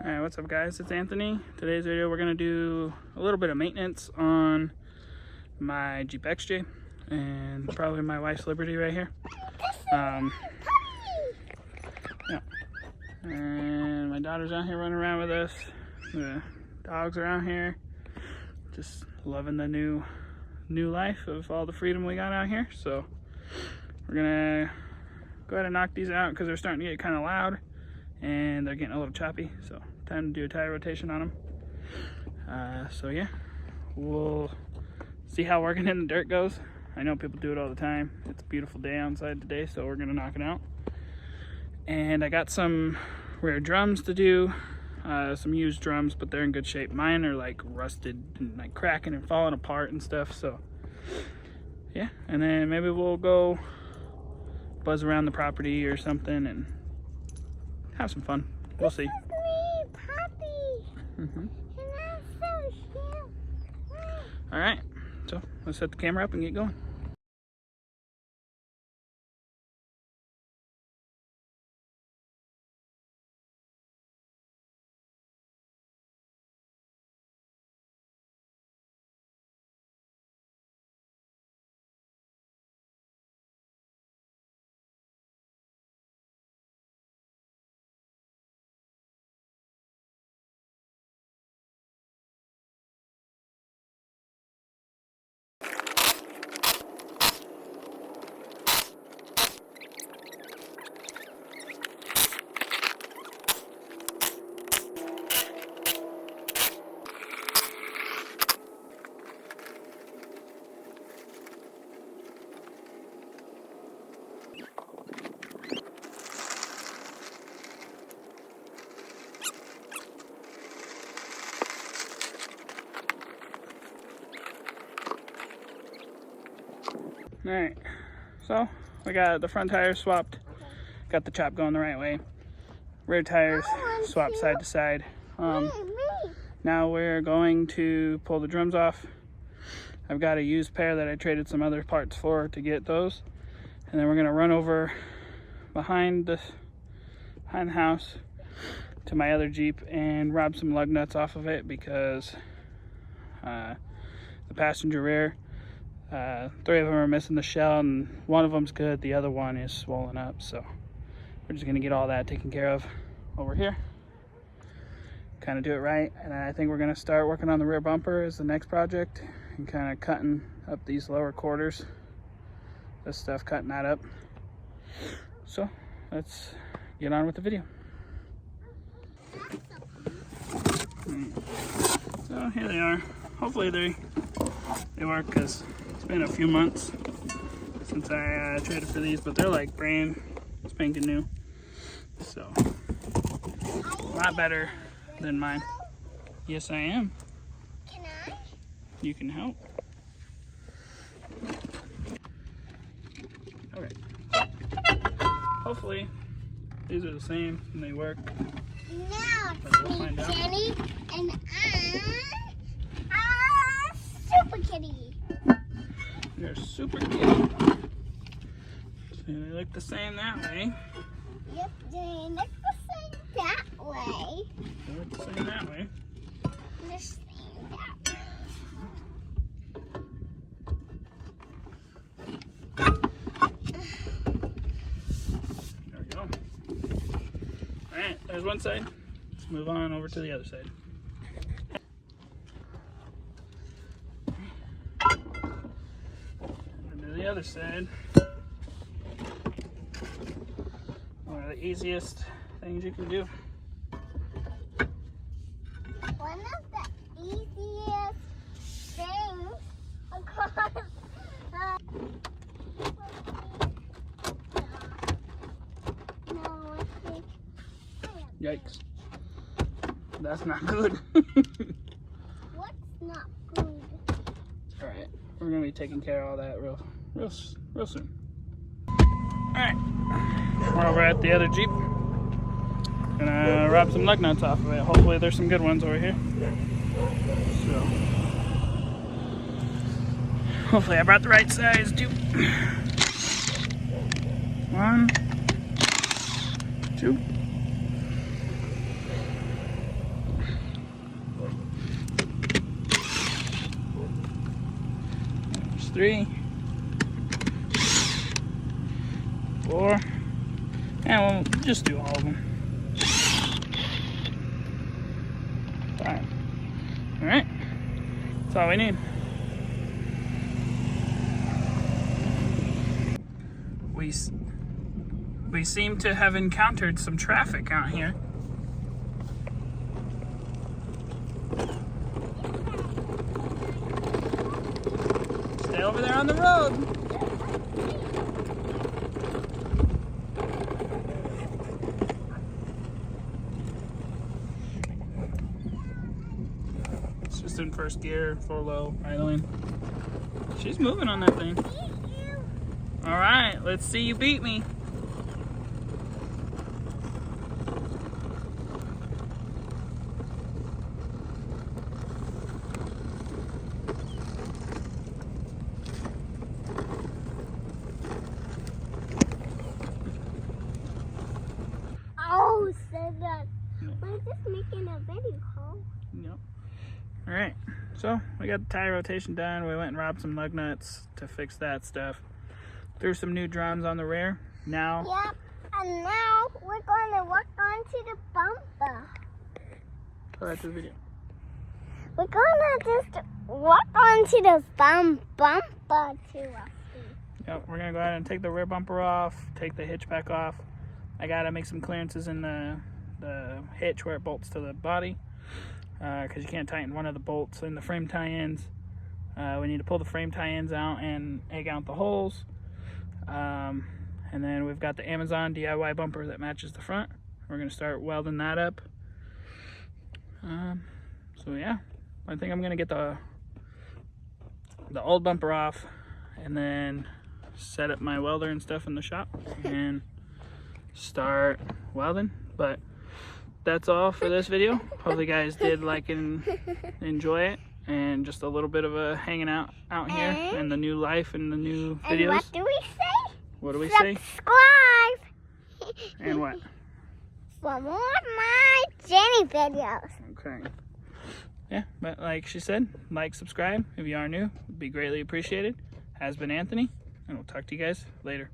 Alright, what's up guys? It's Anthony. Today's video we're going to do a little bit of maintenance on my Jeep XJ and probably my wife's Liberty right here. Yeah. And my daughter's out here running around with us. The dogs are out here. Just loving the new life of all the freedom we got out here. So we're going to go ahead and knock these out because they're starting to get kind of loud and they're getting a little choppy. So time to do a tire rotation on them. So yeah, we'll see how working in the dirt goes. I know people do it all the time. It's a beautiful day outside today, so we're gonna knock it out. And I got some rear drums to do, some used drums, but they're in good shape. Mine are like rusted and like cracking and falling apart and stuff. So yeah, and then maybe we'll go buzz around the property or something and have some fun. We'll see. All right, so let's set the camera up and get going. All right, so we got the front tires swapped, got the chop going the right way, rear tires swapped side to side. Now we're going to pull the drums off. I've got a used pair that I traded some other parts for to get those, and then we're gonna run over behind the house to my other Jeep and rob some lug nuts off of it because the passenger rear, 3 of them are missing the shell and one of them's good, the other one is swollen up. So we're just gonna get all that taken care of over here, kind of do it right. And I think we're gonna start working on the rear bumper as the next project and kind of cutting up these lower quarters, this stuff, cutting that up. So let's get on with the video. So here they are. Hopefully they work because it's been a few months since I traded for these, but they're like brand spanking new. So a lot better than mine. Yes, I am. Can I? You can help. Okay. Hopefully these are the same and they work. Now We'll find out. Jenny and I'm Super Kitty. You're a super kitty. So they look the same that way. Yep, they look the same that way. They look the same that way. The same that way. There we go. Alright, there's one side. Let's move on over to the other side. And to the other side. One of the easiest things you can do. One of the easiest things, of course. No, I think. Yikes. That's not good. What's not good? Alright, we're gonna be taking care of all that real soon. Alright, we're over at the other Jeep. Gonna rob some lug nuts off of it. Hopefully there's some good ones over here. So hopefully I brought the right size too. 1, 2. 3, 4, and we'll just do all of them. 5. All right, that's all we need. We seem to have encountered some traffic out here. Stay over there on the road. It's just in first gear, 4 low, idling. She's moving on that thing. All right, let's see you beat me. Oh, so that. We're just making a video call. Yep. All right, so we got the tire rotation done. We went and robbed some lug nuts to fix that stuff. Threw some new drums on the rear. Now. Yep. And now we're going to work onto the bumper. Oh, that's the video. We're going to just walk onto the bumper too. Yep, we're gonna go ahead and take the rear bumper off, take the hitch back off. I gotta make some clearances in the hitch where it bolts to the body, because you can't tighten one of the bolts in the frame tie-ins. We need to pull the frame tie-ins out and egg out the holes. And then we've got the Amazon DIY bumper that matches the front. We're gonna start welding that up. So yeah, I think I'm gonna get the old bumper off and then set up my welder and stuff in the shop and start welding. But that's all for this video. Hopefully you guys did like and enjoy it, and just a little bit of a hanging out here and the new life and the new videos. And what do we say? What do we say? Subscribe. And what? For more of my Jenny videos. Okay. Yeah, but like she said, like, subscribe if you are new. It'd be greatly appreciated. Has been Anthony, and we'll talk to you guys later.